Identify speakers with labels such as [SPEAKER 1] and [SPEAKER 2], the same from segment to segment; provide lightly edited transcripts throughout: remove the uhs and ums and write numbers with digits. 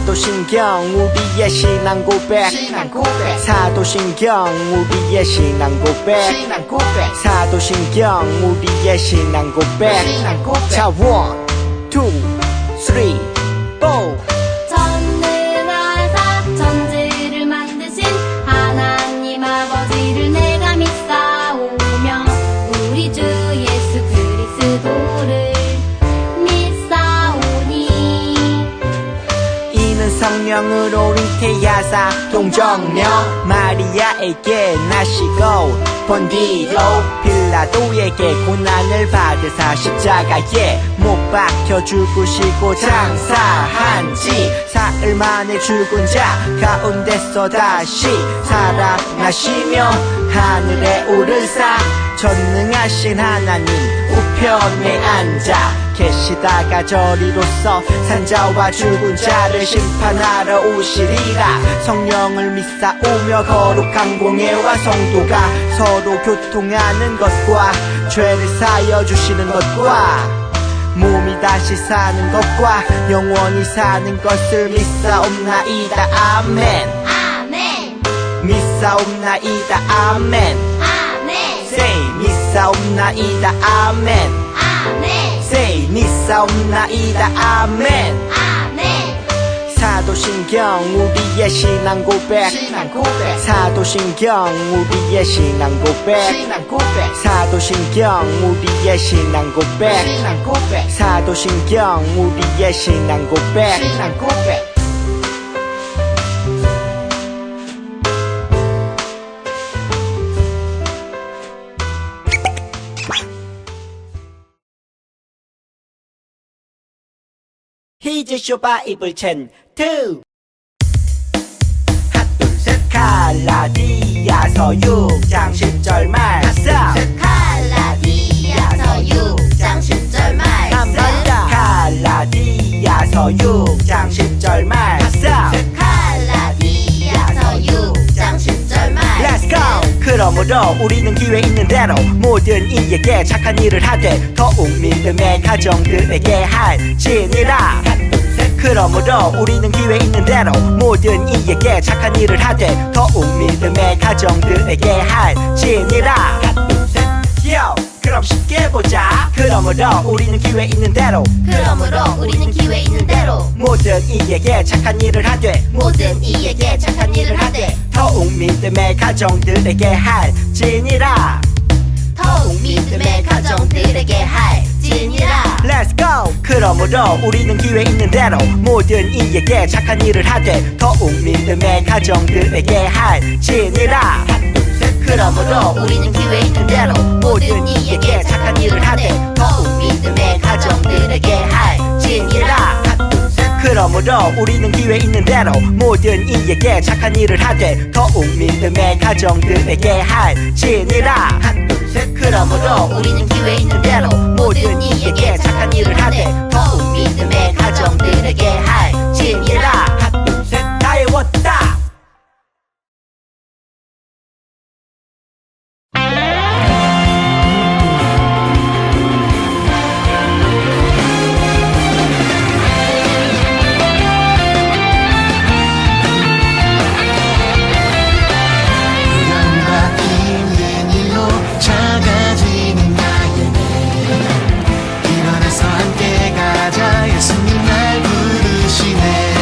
[SPEAKER 1] 사도신경 우리의 신앙 고백 사도신경 우리의 신앙 고백 사도신경 우리의 신앙 고백 자 1, 2, 3, 4
[SPEAKER 2] 전능하사 천지를 만드신 하나님 아버지를 내가 믿사오며 우리 주 예수 그리스도를 믿사오니
[SPEAKER 1] 이는 성령으로 잉태하사 동정녀 마리아에게 나시고 본디로 빌라도에게 고난을 받으사 십자가에 못 박혀 죽으시고 장사한지 사흘 만에 죽은 자 가운데서 다시 살아나시며 하늘에 오르사 전능하신 하나님 우편에 앉아 계시다가 저리로서 산자와 죽은 자를 심판하러 오시리라 성령을 믿사오며 거룩한 공예와 성도가 서로 교통하는 것과 죄를 사여 주시는 것과 몸이 다시 사는 것과 영원히 사는 것을 믿사옵나이다 아멘
[SPEAKER 2] 아멘
[SPEAKER 1] 믿사옵나이다 아멘
[SPEAKER 2] 아멘
[SPEAKER 1] Say 믿사옵나이다 아멘
[SPEAKER 2] 아멘
[SPEAKER 1] Say 믿사옵나이다 아멘
[SPEAKER 2] 아멘
[SPEAKER 1] 사도신경 우리의 신앙 고백 사도신경 우리의 신앙 고백 사도신경 우리의 신앙 고백 사도신경 우리의 신앙 고백 히즈 쇼바 이블 첸 2 핫둘셋 갈라디아서 6장 10절 말씀
[SPEAKER 2] 갈라디아서 6장 10절
[SPEAKER 1] 한 번
[SPEAKER 2] 말씀
[SPEAKER 1] 더 갈라디아서 6장 10절 말씀
[SPEAKER 2] 갈라디아서 6장 10절 말씀
[SPEAKER 1] Let's go! 그러므로 우리는 기회 있는 대로 모든 이에게 착한 일을 하되 더욱 믿음의 가정들에게 할지니라 그러므로 우리는 기회 있는 대로 모든 이에게 착한 일을 하되 더욱 믿음의 가정들에게 할지니라 Yo! 그럼 쉽게 보자 그러므로 우리는 기회 있는 대로 모든 이에게 착한 일을 하되 더욱 믿음의 가정들에게 할지니라 Let's go! 그러므로 우리는 기회 있는 대로 모든 이에게 착한 일을 하되 더욱 믿음의 가정들에게 할지니라 그러므로 우리는 기회 있는 대로 모든 이에게 착한 일을 하되 더욱 믿음의 가정들에게 할지니라 그러므로 우리는 기회 있는 대로 모든 이에게 착한 일을 하되 더욱 믿음의 가정들에게 할지니라 그러므로 우리는 기회 있는 대로 모든 이에게 착한 일을 하되 더욱 믿음의 가정들에게 할지니라 하나 둘 셋 다 외웠다
[SPEAKER 3] 예수님 날 부르시네.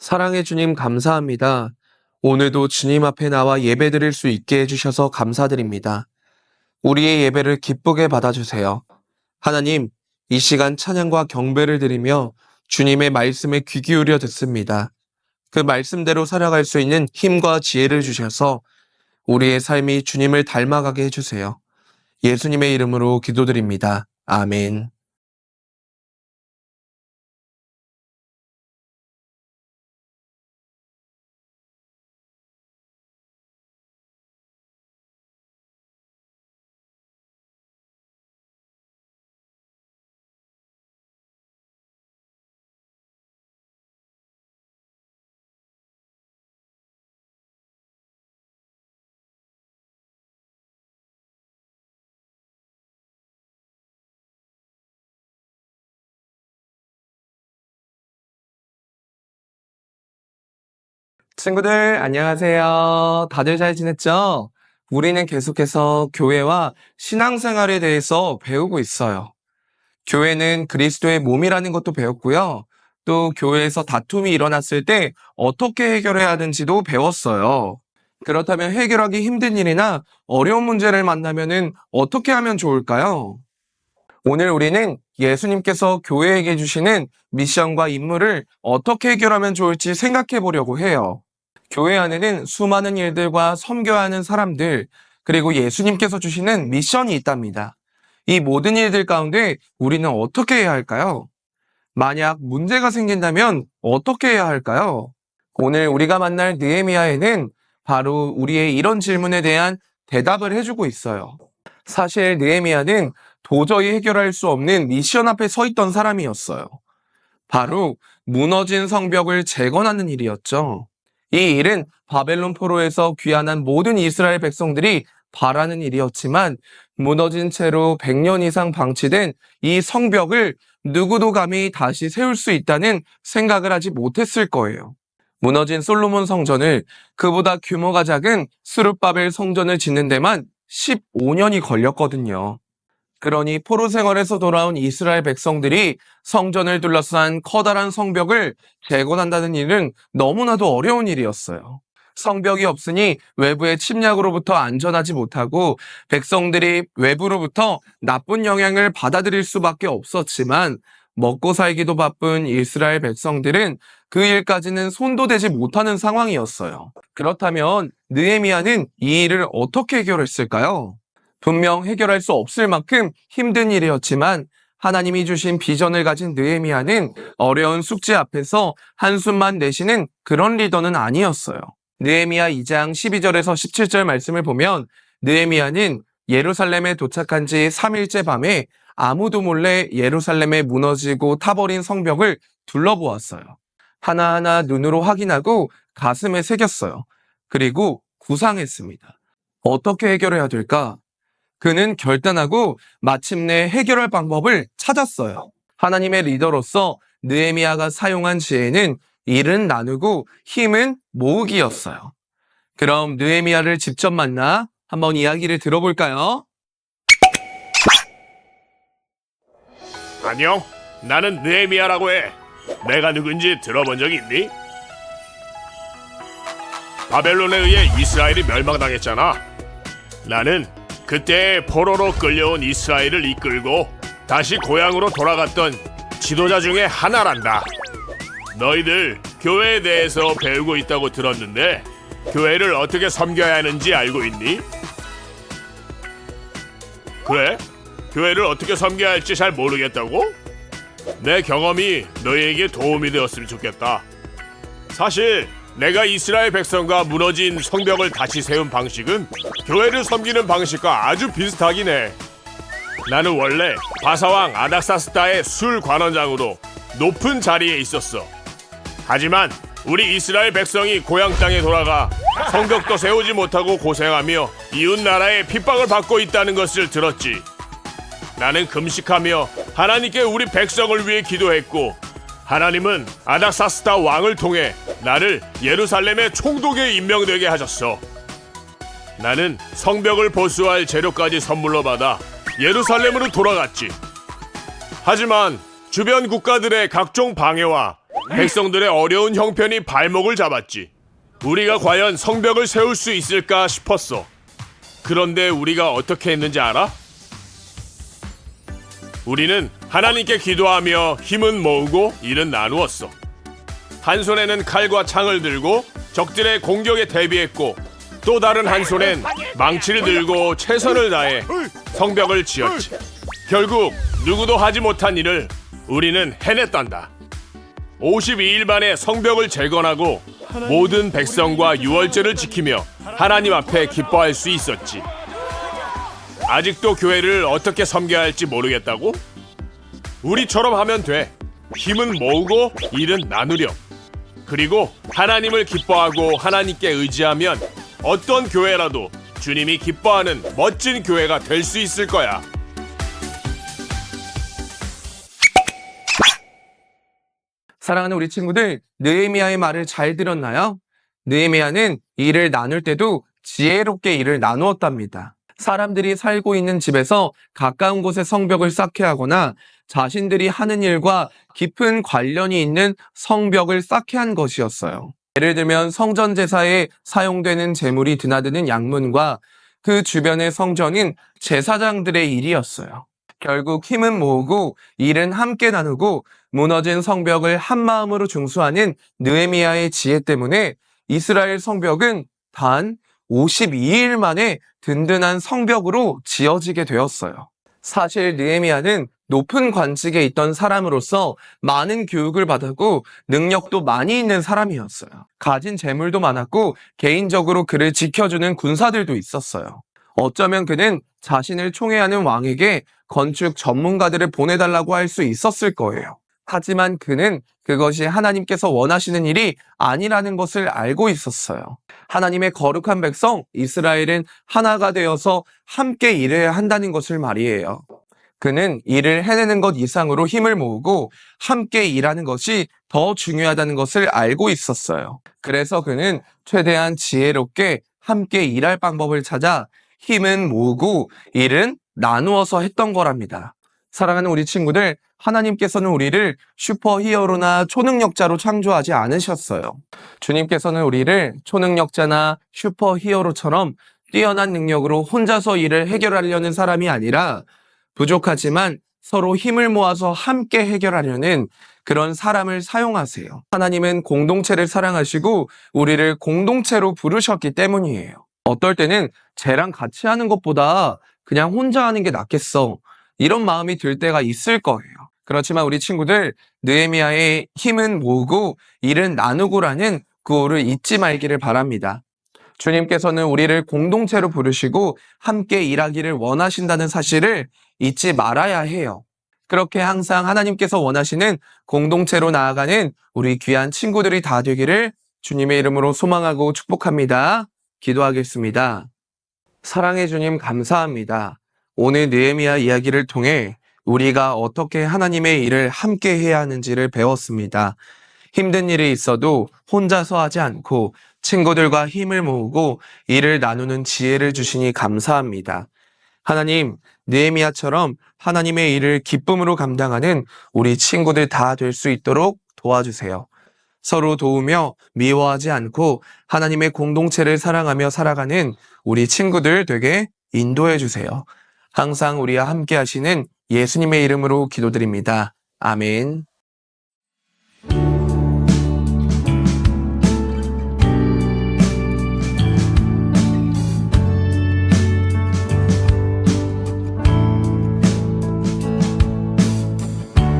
[SPEAKER 3] 사랑해 주님 감사합니다. 오늘도 주님 앞에 나와 예배드릴 수 있게 해주셔서 감사드립니다. 우리의 예배를 기쁘게 받아주세요. 하나님, 이 시간 찬양과 경배를 드리며 주님의 말씀에 귀 기울여 듣습니다. 그 말씀대로 살아갈 수 있는 힘과 지혜를 주셔서 우리의 삶이 주님을 닮아가게 해주세요. 예수님의 이름으로 기도드립니다. 아멘. 친구들, 안녕하세요. 다들 잘 지냈죠? 우리는 계속해서 교회와 신앙생활에 대해서 배우고 있어요. 교회는 그리스도의 몸이라는 것도 배웠고요. 또 교회에서 다툼이 일어났을 때 어떻게 해결해야 하는지도 배웠어요. 그렇다면 해결하기 힘든 일이나 어려운 문제를 만나면은 어떻게 하면 좋을까요? 오늘 우리는 예수님께서 교회에게 주시는 미션과 임무를 어떻게 해결하면 좋을지 생각해 보려고 해요. 교회 안에는 수많은 일들과 섬겨야 하는 사람들, 그리고 예수님께서 주시는 미션이 있답니다. 이 모든 일들 가운데 우리는 어떻게 해야 할까요? 만약 문제가 생긴다면 어떻게 해야 할까요? 오늘 우리가 만날 느헤미야에는 바로 우리의 이런 질문에 대한 대답을 해주고 있어요. 사실 느헤미야는 도저히 해결할 수 없는 미션 앞에 서 있던 사람이었어요. 바로 무너진 성벽을 재건하는 일이었죠. 이 일은 바벨론 포로에서 귀환한 모든 이스라엘 백성들이 바라는 일이었지만 무너진 채로 100년 이상 방치된 이 성벽을 누구도 감히 다시 세울 수 있다는 생각을 하지 못했을 거예요. 무너진 솔로몬 성전을 그보다 규모가 작은 스룹바벨 성전을 짓는 데만 15년이 걸렸거든요. 그러니 포로 생활에서 돌아온 이스라엘 백성들이 성전을 둘러싼 커다란 성벽을 재건한다는 일은 너무나도 어려운 일이었어요. 성벽이 없으니 외부의 침략으로부터 안전하지 못하고 백성들이 외부로부터 나쁜 영향을 받아들일 수밖에 없었지만 먹고 살기도 바쁜 이스라엘 백성들은 그 일까지는 손도 대지 못하는 상황이었어요. 그렇다면 느헤미야는 이 일을 어떻게 해결했을까요? 분명 해결할 수 없을 만큼 힘든 일이었지만 하나님이 주신 비전을 가진 느헤미야는 어려운 숙제 앞에서 한숨만 내쉬는 그런 리더는 아니었어요. 느헤미야 2장 12절에서 17절 말씀을 보면 느헤미야는 예루살렘에 도착한 지 3일째 밤에 아무도 몰래 예루살렘에 무너지고 타버린 성벽을 둘러보았어요. 하나하나 눈으로 확인하고 가슴에 새겼어요. 그리고 구상했습니다. 어떻게 해결해야 될까? 그는 결단하고 마침내 해결할 방법을 찾았어요. 하나님의 리더로서 느헤미야가 사용한 지혜는 일은 나누고 힘은 모으기였어요. 그럼 느헤미야를 직접 만나 한번 이야기를 들어볼까요?
[SPEAKER 4] 안녕, 나는 느헤미야라고 해. 내가 누군지 들어본 적 있니? 바벨론에 의해 이스라엘이 멸망당했잖아. 나는 그때 포로로 끌려온 이스라엘을 이끌고 다시 고향으로 돌아갔던 지도자 중에 하나란다. 너희들 교회에 대해서 배우고 있다고 들었는데 교회를 어떻게 섬겨야 하는지 알고 있니? 그래? 교회를 어떻게 섬겨야 할지 잘 모르겠다고? 내 경험이 너희에게 도움이 되었으면 좋겠다. 사실 내가 이스라엘 백성과 무너진 성벽을 다시 세운 방식은 교회를 섬기는 방식과 아주 비슷하긴 해. 나는 원래 바사왕 아닥사스다의 술 관원장으로 높은 자리에 있었어. 하지만 우리 이스라엘 백성이 고향 땅에 돌아가 성벽도 세우지 못하고 고생하며 이웃 나라의 핍박을 받고 있다는 것을 들었지. 나는 금식하며 하나님께 우리 백성을 위해 기도했고 하나님은 아닥사스다 왕을 통해 나를 예루살렘의 총독에 임명되게 하셨어. 나는 성벽을 보수할 재료까지 선물로 받아 예루살렘으로 돌아갔지. 하지만 주변 국가들의 각종 방해와 백성들의 어려운 형편이 발목을 잡았지. 우리가 과연 성벽을 세울 수 있을까 싶었어. 그런데 우리가 어떻게 했는지 알아? 우리는 하나님께 기도하며 힘은 모으고 일은 나누었어. 한 손에는 칼과 창을 들고 적들의 공격에 대비했고, 또 다른 한 손엔 망치를 들고 최선을 다해 성벽을 지었지. 결국 누구도 하지 못한 일을 우리는 해냈단다. 52일 만에 성벽을 재건하고 모든 백성과 유월절을 지키며 하나님 앞에 기뻐할 수 있었지. 아직도 교회를 어떻게 섬겨야 할지 모르겠다고? 우리처럼 하면 돼. 힘은 모으고 일은 나누렴. 그리고 하나님을 기뻐하고 하나님께 의지하면 어떤 교회라도 주님이 기뻐하는 멋진 교회가 될 수 있을 거야.
[SPEAKER 3] 사랑하는 우리 친구들, 느헤미야의 말을 잘 들었나요? 느헤미야는 일을 나눌 때도 지혜롭게 일을 나누었답니다. 사람들이 살고 있는 집에서 가까운 곳에 성벽을 쌓게 하거나 자신들이 하는 일과 깊은 관련이 있는 성벽을 쌓게 한 것이었어요. 예를 들면 성전 제사에 사용되는 제물이 드나드는 양문과 그 주변의 성전인 제사장들의 일이었어요. 결국 힘은 모으고 일은 함께 나누고 무너진 성벽을 한마음으로 중수하는 느헤미야의 지혜 때문에 이스라엘 성벽은 단 52일 만에 든든한 성벽으로 지어지게 되었어요. 사실 느헤미야는 높은 관직에 있던 사람으로서 많은 교육을 받았고 능력도 많이 있는 사람이었어요. 가진 재물도 많았고 개인적으로 그를 지켜주는 군사들도 있었어요. 어쩌면 그는 자신을 총애하는 왕에게 건축 전문가들을 보내달라고 할 수 있었을 거예요. 하지만 그는 그것이 하나님께서 원하시는 일이 아니라는 것을 알고 있었어요. 하나님의 거룩한 백성 이스라엘은 하나가 되어서 함께 일해야 한다는 것을 말이에요. 그는 일을 해내는 것 이상으로 힘을 모으고 함께 일하는 것이 더 중요하다는 것을 알고 있었어요. 그래서 그는 최대한 지혜롭게 함께 일할 방법을 찾아 힘은 모으고 일은 나누어서 했던 거랍니다. 사랑하는 우리 친구들, 하나님께서는 우리를 슈퍼히어로나 초능력자로 창조하지 않으셨어요. 주님께서는 우리를 초능력자나 슈퍼히어로처럼 뛰어난 능력으로 혼자서 일을 해결하려는 사람이 아니라 부족하지만 서로 힘을 모아서 함께 해결하려는 그런 사람을 사용하세요. 하나님은 공동체를 사랑하시고 우리를 공동체로 부르셨기 때문이에요. 어떨 때는 쟤랑 같이 하는 것보다 그냥 혼자 하는 게 낫겠어. 이런 마음이 들 때가 있을 거예요. 그렇지만 우리 친구들, 느헤미야의 힘은 모으고 일은 나누고라는 구호를 잊지 말기를 바랍니다. 주님께서는 우리를 공동체로 부르시고 함께 일하기를 원하신다는 사실을 잊지 말아야 해요. 그렇게 항상 하나님께서 원하시는 공동체로 나아가는 우리 귀한 친구들이 다 되기를 주님의 이름으로 소망하고 축복합니다. 기도하겠습니다. 사랑의 주님 감사합니다. 오늘 느헤미야 이야기를 통해 우리가 어떻게 하나님의 일을 함께 해야 하는지를 배웠습니다. 힘든 일이 있어도 혼자서 하지 않고 친구들과 힘을 모으고 일을 나누는 지혜를 주시니 감사합니다. 하나님, 느헤미야처럼 하나님의 일을 기쁨으로 감당하는 우리 친구들 다 될 수 있도록 도와주세요. 서로 도우며 미워하지 않고 하나님의 공동체를 사랑하며 살아가는 우리 친구들 되게 인도해 주세요. 항상 우리와 함께 하시는 예수님의 이름으로 기도드립니다. 아멘.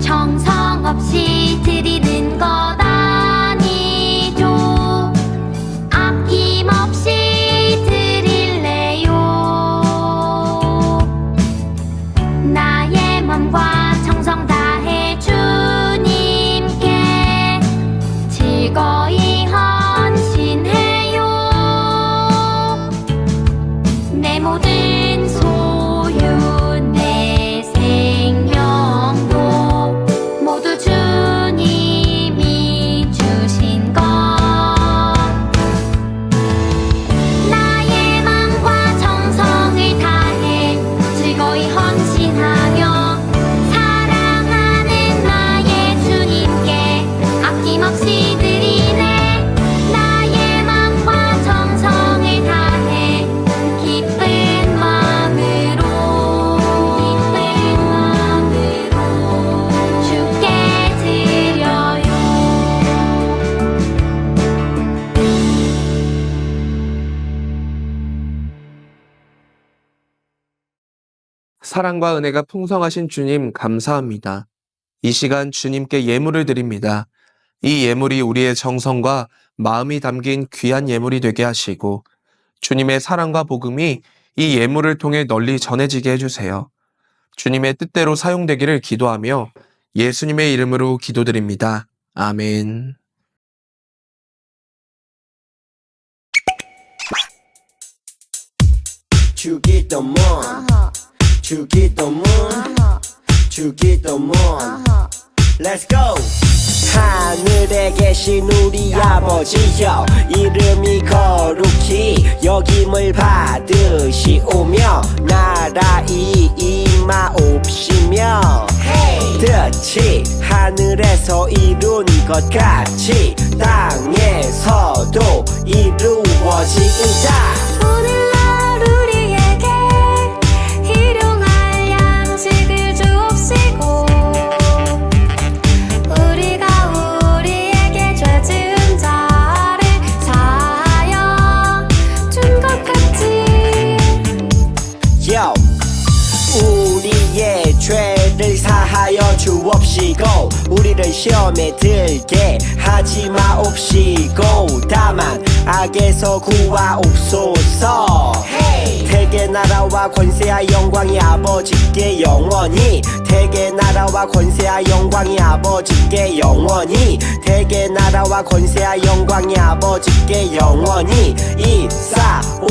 [SPEAKER 2] 정성 없이 드리는 것 아니죠. 아낌없이 드릴래요. 나의 맘과 정성 다해 주
[SPEAKER 3] 사랑과 은혜가 풍성하신 주님 감사합니다. 이 시간 주님께 예물을 드립니다. 이 예물이 우리의 정성과 마음이 담긴 귀한 예물이 되게 하시고 주님의 사랑과 복음이 이 예물을 통해 널리 전해지게 해주세요. 주님의 뜻대로 사용되기를 기도하며 예수님의 이름으로 기도드립니다. 아멘.
[SPEAKER 1] 주기도문 주기도문 주기도문 Let's go! 하늘에 계신 우리 아버지여 이름이 거룩히 여김을 받으시오며 나라이 임하옵시며 뜻이 하늘에서 이룬 것 같이 땅에서도 이루어지이다.
[SPEAKER 2] 오늘날 우리에게 일용할 양식을 주옵시고 우리가 우리에게 죄 지은 자를 사하여 준 것 같이
[SPEAKER 1] Yo. 우리의 죄를 사하여 주옵시고 우리를 시험에 들게 하지 마옵시고 다만 악에서 구하옵소서. 대개 나라와 권세와 영광이 아버지께 영원히 대개 나라와 권세와 영광이 아버지께 영원히 대개 나라와 권세와 영광이 아버지께 영원히 있사옵소서.